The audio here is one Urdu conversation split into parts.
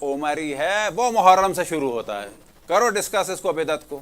عمری ہے وہ محرم سے شروع ہوتا ہے. کرو ڈسکس اس کو بدعت کو.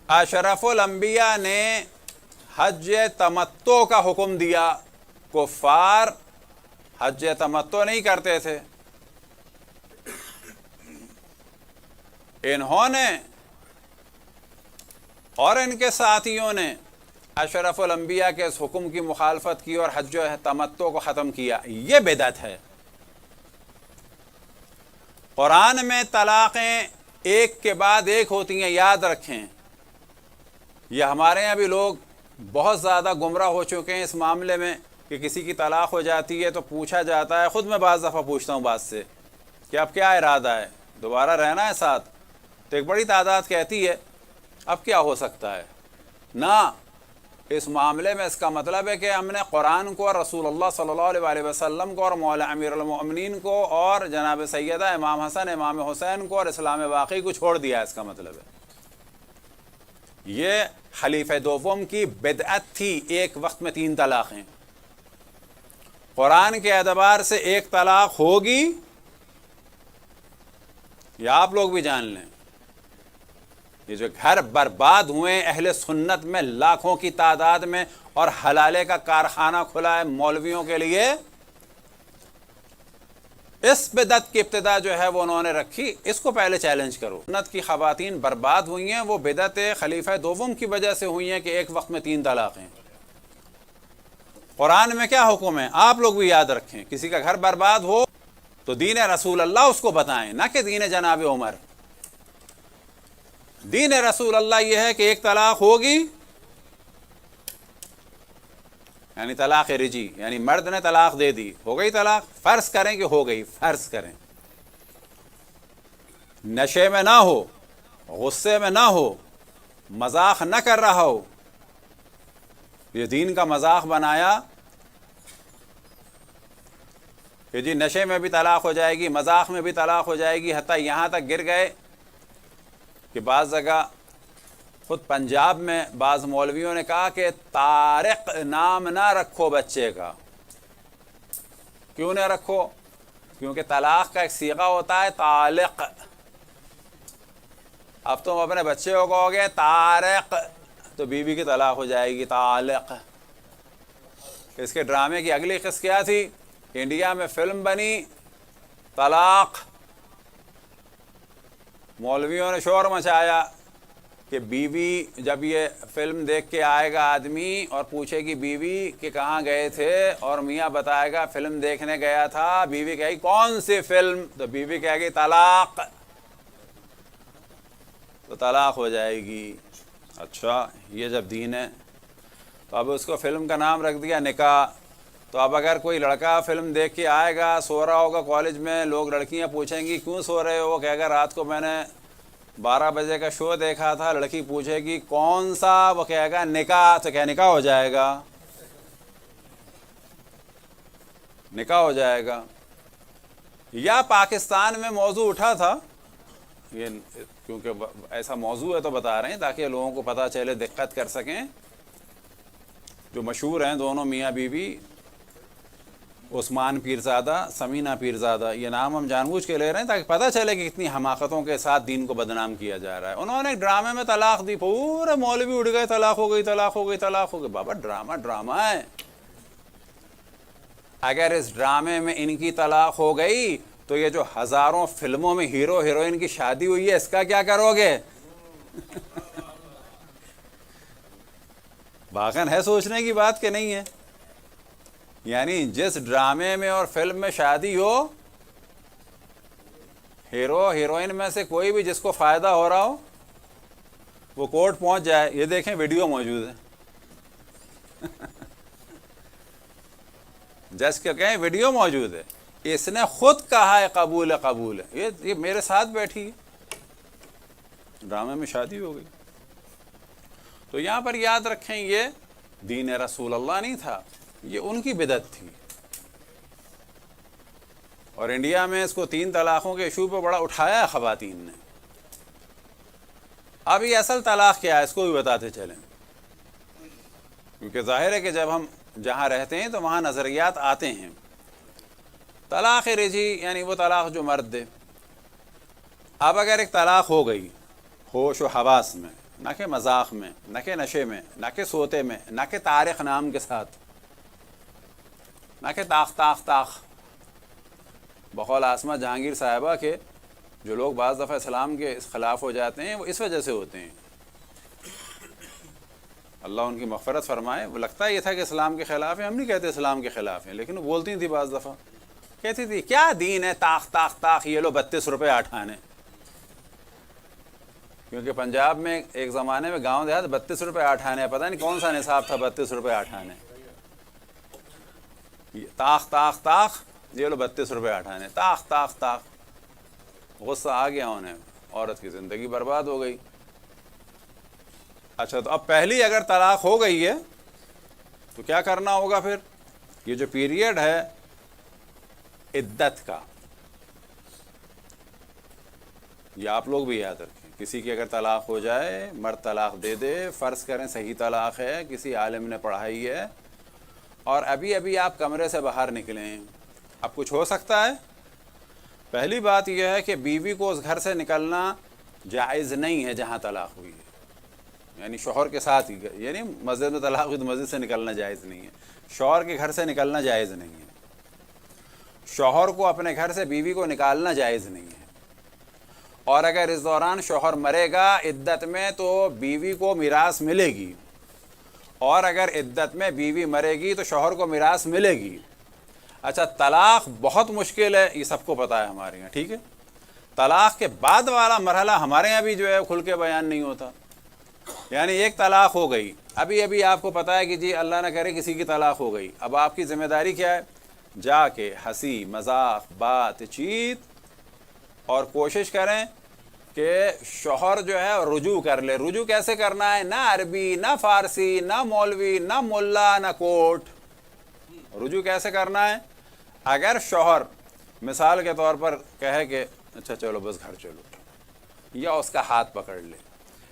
اشرف الانبیاء نے حج تمتع کا حکم دیا. کفار حج تمتع نہیں کرتے تھے. انہوں نے اور ان کے ساتھیوں نے اشرف الانبیاء کے اس حکم کی مخالفت کی اور حج تمتع کو ختم کیا. یہ بدعت ہے. قرآن میں طلاقیں ایک کے بعد ایک ہوتی ہیں، یاد رکھیں. یہ ہمارے یہاں بھی لوگ بہت زیادہ گمراہ ہو چکے ہیں اس معاملے میں کہ کسی کی طلاق ہو جاتی ہے تو پوچھا جاتا ہے. خود میں بعض دفعہ پوچھتا ہوں بات سے کہ اب کیا ارادہ ہے، دوبارہ رہنا ہے ساتھ؟ تو ایک بڑی تعداد کہتی ہے اب کیا ہو سکتا ہے. نہ، اس معاملے میں اس کا مطلب ہے کہ ہم نے قرآن کو اور رسول اللہ صلی اللہ علیہ وسلم کو اور مولا امیر المؤمنین کو اور جناب سیدہ امام حسن امام حسین کو اور اسلام باقی کو چھوڑ دیا. اس کا مطلب ہے یہ خلیفہ دوم کی بدعت تھی. ایک وقت میں 3 طلاقیں. قرآن کے اعتبار سے ایک طلاق ہوگی، یا آپ لوگ بھی جان لیں. یہ جو گھر برباد ہوئے اہل سنت میں لاکھوں کی تعداد میں اور حلالے کا کارخانہ کھلا ہے مولویوں کے لیے، اس بدعت کی ابتدا جو ہے وہ انہوں نے رکھی. اس کو پہلے چیلنج کرو. سنت کی خواتین برباد ہوئی ہیں، وہ بدعت خلیفہ دوم کی وجہ سے ہوئی ہیں کہ ایک وقت میں 3 طلاقیں. قرآن میں کیا حکم ہے آپ لوگ بھی یاد رکھیں. کسی کا گھر برباد ہو تو دین رسول اللہ اس کو بتائیں، نہ کہ دین جناب عمر. دین رسول اللہ یہ ہے کہ ایک طلاق ہوگی، یعنی طلاق رجی، یعنی مرد نے طلاق دے دی، ہو گئی طلاق. فرض کریں کہ ہو گئی، فرض کریں نشے میں نہ ہو، غصے میں نہ ہو، مذاق نہ کر رہا ہو. یہ دین کا مذاق بنایا کہ جی نشے میں بھی طلاق ہو جائے گی، مذاق میں بھی طلاق ہو جائے گی. حتیٰ یہاں تک گر گئے کہ بعض جگہ خود پنجاب میں بعض مولویوں نے کہا کہ طارق نام نہ رکھو بچے کا. کیوں نہ رکھو؟ کیونکہ طلاق کا ایک صیغہ ہوتا ہے طالق. اب تم اپنے بچے کو کہو گے طارق تو بیوی کی طلاق ہو جائے گی طالق. اس کے ڈرامے کی اگلی قسط کیا تھی؟ انڈیا میں فلم بنی طلاق. مولویوں نے شور مچایا کہ بیوی جب یہ فلم دیکھ کے آئے گا آدمی اور پوچھے گی بیوی کہ کہاں گئے تھے، اور میاں بتائے گا فلم دیکھنے گیا تھا، بیوی کہے گی کون سی فلم؟ تو بیوی کہے گی طلاق، تو طلاق ہو جائے گی. اچھا یہ جب دین ہے تو اب اس کو فلم کا نام رکھ دیا نکاح. تو اب اگر کوئی لڑکا فلم دیکھ کے آئے گا، سو رہا ہوگا کالج میں، لوگ لڑکیاں پوچھیں گی کیوں سو رہے ہو، وہ کہے گا رات کو میں نے 12 بجے کا شو دیکھا تھا. لڑکی پوچھے گی کون سا، وہ کہے گا نکاح. تو کیا نکاح ہو جائے گا؟ نکاح ہو جائے گا. یا پاکستان میں موضوع اٹھا تھا، یہ کیونکہ ایسا موضوع ہے تو بتا رہے ہیں تاکہ لوگوں کو پتہ چلے، دقت کر سکیں. جو مشہور ہیں دونوں میاں بیوی، عثمان پیرزادہ، سمینہ پیرزادہ، یہ نام ہم جان بوجھ کے لے رہے ہیں تاکہ پتہ چلے کہ کتنی حماقتوں کے ساتھ دین کو بدنام کیا جا رہا ہے. انہوں نے ڈرامے میں طلاق دی، پورے مولوی اٹھ گئے طلاق ہو گئی، طلاق ہو گئی، طلاق ہو گئی. بابا ڈرامہ ہے. اگر اس ڈرامے میں ان کی طلاق ہو گئی تو یہ جو ہزاروں فلموں میں ہیرو ہیروئن کی شادی ہوئی ہے اس کا کیا کرو گے؟ واقعاً ہے سوچنے کی بات کہ نہیں ہے؟ یعنی جس ڈرامے میں اور فلم میں شادی ہو، ہیرو ہیروئن میں سے کوئی بھی جس کو فائدہ ہو رہا ہو وہ کورٹ پہنچ جائے. یہ دیکھیں ویڈیو موجود ہے. جج کے کہیں ویڈیو موجود ہے، اس نے خود کہا ہے قبول ہے. یہ میرے ساتھ بیٹھی ہے، ڈرامے میں شادی ہو گئی. تو یہاں پر یاد رکھیں یہ دین رسول اللہ نہیں تھا، یہ ان کی بدعت تھی. اور انڈیا میں اس کو 3 طلاقوں کے ایشو پہ بڑا اٹھایا ہے خواتین نے. اب یہ اصل طلاق کیا ہے اس کو بھی بتاتے چلیں، کیونکہ ظاہر ہے کہ جب ہم جہاں رہتے ہیں تو وہاں نظریات آتے ہیں. طلاق رجی یعنی وہ طلاق جو مرد دے. اب اگر ایک طلاق ہو گئی ہوش و حواس میں، نہ کہ مذاق میں، نہ کہ نشے میں، نہ کہ سوتے میں، نہ کہ طارق نام کے ساتھ، نہ کہ طاق طاق طاق، بقول آسمہ جہانگیر صاحبہ کے جو لوگ بعض دفعہ اسلام کے خلاف ہو جاتے ہیں وہ اس وجہ سے ہوتے ہیں. اللہ ان کی مغفرت فرمائے. وہ لگتا یہ تھا کہ اسلام کے خلاف ہیں. ہم نہیں کہتے اسلام کے خلاف ہیں، لیکن وہ بولتی تھی بعض دفعہ، کہتی تھی کیا دین ہے، طاق طاق طاق، یہ لو 32 روپے 8 آنے. کیونکہ پنجاب میں ایک زمانے میں گاؤں دیہات 32 روپے 8 آنے، پتہ نہیں کون سا نصاب تھا 32 روپے 8 آنے. طاق طاق طاق، یہ لو 32 روپے 8 آنے، طاق طاق طاق. غصہ آ گیا انہیں، عورت کی زندگی برباد ہو گئی. اچھا تو اب پہلی اگر طلاق ہو گئی ہے تو کیا کرنا ہوگا پھر؟ یہ جو پیریڈ ہے عدت کا، یہ آپ لوگ بھی یاد رکھیں. کسی کی اگر طلاق ہو جائے، مرد طلاق دے دے، فرض کریں صحیح طلاق ہے، کسی عالم نے پڑھائی ہے، اور ابھی ابھی آپ کمرے سے باہر نکلیں، اب کچھ ہو سکتا ہے؟ پہلی بات یہ ہے کہ بیوی کو اس گھر سے نکلنا جائز نہیں ہے جہاں طلاق ہوئی ہے. یعنی شوہر کے ساتھ ہی، یعنی مسجد میں طلاق ہوئی تو مسجد سے نکلنا جائز نہیں ہے. شوہر کے گھر سے نکلنا جائز نہیں ہے. شوہر کو اپنے گھر سے بیوی کو نکالنا جائز نہیں ہے. اور اگر اس دوران شوہر مرے گا عدت میں تو بیوی کو میراث ملے گی، اور اگر عدت میں بیوی مرے گی تو شوہر کو میراث ملے گی. اچھا طلاق بہت مشکل ہے، یہ سب کو پتہ ہے ہمارے یہاں، ٹھیک ہے. طلاق کے بعد والا مرحلہ ہمارے یہاں بھی جو ہے کھل کے بیان نہیں ہوتا. یعنی ایک طلاق ہو گئی، ابھی ابھی آپ کو پتہ ہے کہ جی اللہ نہ کرے کسی کی طلاق ہو گئی. اب آپ کی ذمہ داری کیا ہے؟ جا کے ہنسی مذاق بات چیت اور کوشش کریں کہ شوہر جو ہے رجوع کر لے. رجوع کیسے کرنا ہے؟ نہ عربی، نہ فارسی، نہ مولوی، نہ ملا، نہ کوٹ. رجوع کیسے کرنا ہے؟ اگر شوہر مثال کے طور پر کہے کہ اچھا چلو بس گھر چلو، یا اس کا ہاتھ پکڑ لے،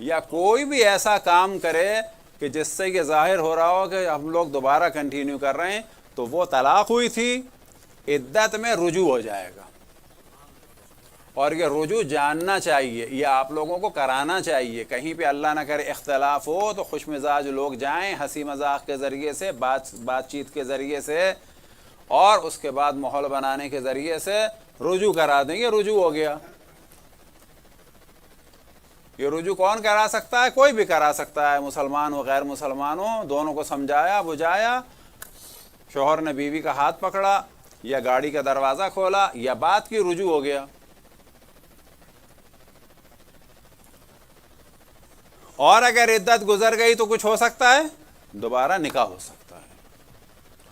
یا کوئی بھی ایسا کام کرے کہ جس سے یہ ظاہر ہو رہا ہو کہ ہم لوگ دوبارہ کنٹینیو کر رہے ہیں، تو وہ طلاق ہوئی تھی، عدت میں رجوع ہو جائے گا. اور یہ رجوع جاننا چاہیے، یہ آپ لوگوں کو کرانا چاہیے. کہیں پہ اللہ نہ کرے اختلاف ہو تو خوش مزاج لوگ جائیں، ہنسی مذاق کے ذریعے سے، بات چیت کے ذریعے سے، اور اس کے بعد ماحول بنانے کے ذریعے سے رجوع کرا دیں. یہ رجوع ہو گیا. یہ رجوع کون کرا سکتا ہے؟ کوئی بھی کرا سکتا ہے، مسلمان ہو غیر مسلمان ہو. دونوں کو سمجھایا بجھایا، شوہر نے بیوی کا ہاتھ پکڑا یا گاڑی کا دروازہ کھولا یا بات کی، رجوع ہو گیا. اور اگر عدت گزر گئی تو کچھ ہو سکتا ہے؟ دوبارہ نکاح ہو سکتا ہے.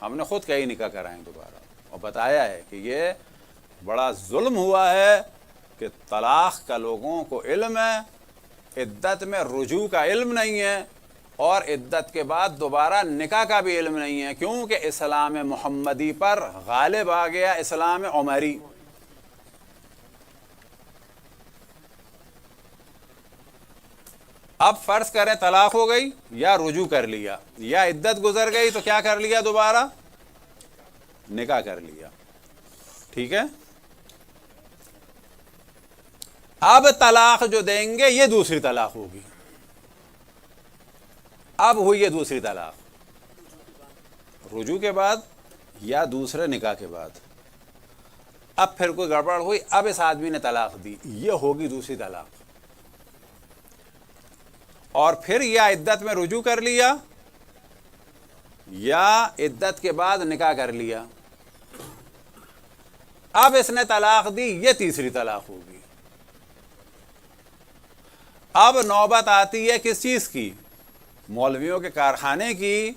ہم نے خود کئی نکاح کرائے دوبارہ، اور بتایا ہے کہ یہ بڑا ظلم ہوا ہے کہ طلاق کا لوگوں کو علم ہے، عدت میں رجوع کا علم نہیں ہے، اور عدت کے بعد دوبارہ نکاح کا بھی علم نہیں ہے. کیونکہ اسلام محمدی پر غالب آ گیا اسلام عمری. اب فرض کریں طلاق ہو گئی یا رجوع کر لیا یا عدت گزر گئی تو کیا کر لیا؟ دوبارہ نکاح کر لیا. ٹھیک ہے. اب طلاق جو دیں گے یہ دوسری طلاق ہوگی. اب ہوئی یہ دوسری طلاق، رجوع کے بعد یا دوسرے نکاح کے بعد. اب پھر کوئی گڑبڑ ہوئی، اب اس آدمی نے طلاق دی، یہ ہوگی دوسری طلاق. اور پھر یا عدت میں رجوع کر لیا یا عدت کے بعد نکاح کر لیا. اب اس نے طلاق دی، یہ تیسری طلاق ہوگی. اب نوبت آتی ہے کس چیز کی؟ مولویوں کے کارخانے کی،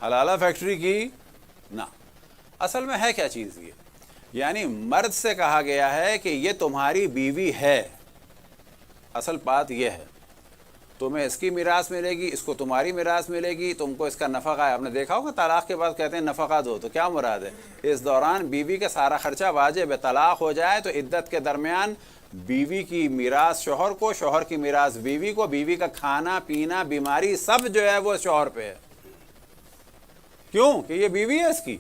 حلالہ فیکٹری کی؟ نہ. اصل میں ہے کیا چیز یہ؟ یعنی مرد سے کہا گیا ہے کہ یہ تمہاری بیوی ہے. اصل بات یہ ہے، تمہیں اس کی میراث ملے گی، اس کو تمہاری میراث ملے گی، تم کو اس کا نفقہ ہے. آپ نے دیکھا ہوگا طلاق کے بعد کہتے ہیں نفقہ دو، تو کیا مراد ہے؟ اس دوران بیوی کا سارا خرچہ واجب ہے. طلاق ہو جائے تو عدت کے درمیان بیوی کی میراث شوہر کو، شوہر کی میراث بیوی کو، بیوی کا کھانا پینا بیماری سب جو ہے وہ شوہر پہ ہے. کیوں کہ یہ بیوی ہے اس کی.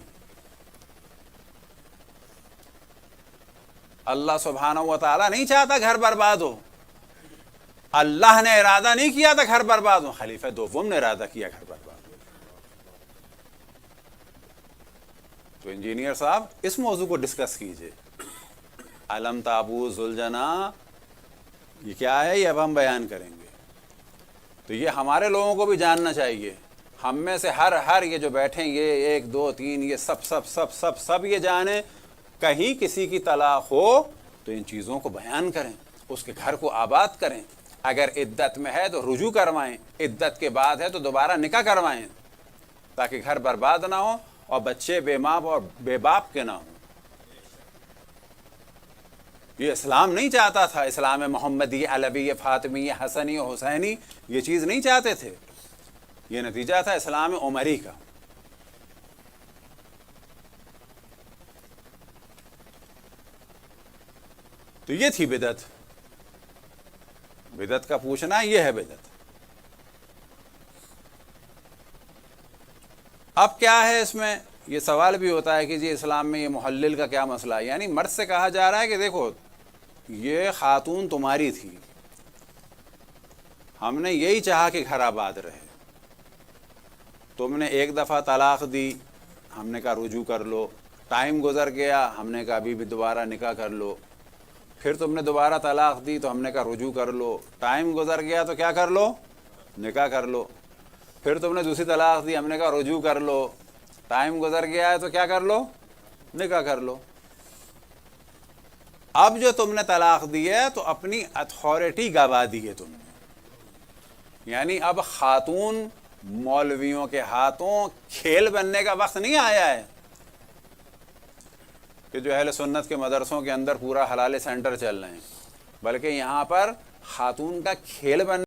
اللہ سبحانہ و تعالیٰ نہیں چاہتا گھر برباد ہو، اللہ نے ارادہ نہیں کیا تھا گھر برباد ہو، خلیفہ دوم نے ارادہ کیا گھر برباد ہو۔ تو انجینئر صاحب اس موضوع کو ڈسکس کیجئے۔ علم تابو ذوالجنا یہ کیا ہے، یہ اب ہم بیان کریں گے۔ تو یہ ہمارے لوگوں کو بھی جاننا چاہیے، ہم میں سے ہر یہ جو بیٹھیں گے 1 2 3 یہ سب یہ جانیں، کہیں کسی کی طلاق ہو تو ان چیزوں کو بیان کریں، اس کے گھر کو آباد کریں۔ اگر عدت میں ہے تو رجوع کروائیں، عدت کے بعد ہے تو دوبارہ نکاح کروائیں، تاکہ گھر برباد نہ ہو اور بچے بے ماں اور بے باپ کے نہ ہوں۔ یہ اسلام نہیں چاہتا تھا، اسلام محمدی علوی فاطمی حسنی حسینی یہ چیز نہیں چاہتے تھے، یہ نتیجہ تھا اسلام عمری کا۔ تو یہ تھی بدعت، بدعت کا پوچھنا یہ ہے بدعت۔ اب کیا ہے اس میں یہ سوال بھی ہوتا ہے کہ جی اسلام میں یہ محلل کا کیا مسئلہ ہے، یعنی مرد سے کہا جا رہا ہے کہ دیکھو یہ خاتون تمہاری تھی، ہم نے یہی چاہا کہ گھر آباد رہے، تم نے ایک دفعہ طلاق دی، ہم نے کہا رجوع کر لو، ٹائم گزر گیا، ہم نے کہا ابھی بھی دوبارہ نکاح کر لو، پھر تم نے دوبارہ طلاق دی تو ہم نے کہا رجوع کر لو، ٹائم گزر گیا تو کیا کر لو، نکاح کر لو، پھر تم نے دوسری طلاق دی، ہم نے کہا رجوع کر لو، ٹائم گزر گیا ہے تو کیا کر لو، نکاح کر لو۔ اب جو تم نے طلاق دی ہے تو اپنی اتھارٹی گوا دی ہے تم نے، یعنی اب خاتون مولویوں کے ہاتھوں کھیل بننے کا وقت نہیں آیا ہے کہ جو اہل سنت کے مدرسوں کے اندر پورا حلال سینٹر چل رہے ہیں، بلکہ یہاں پر خاتون کا کھیل بننے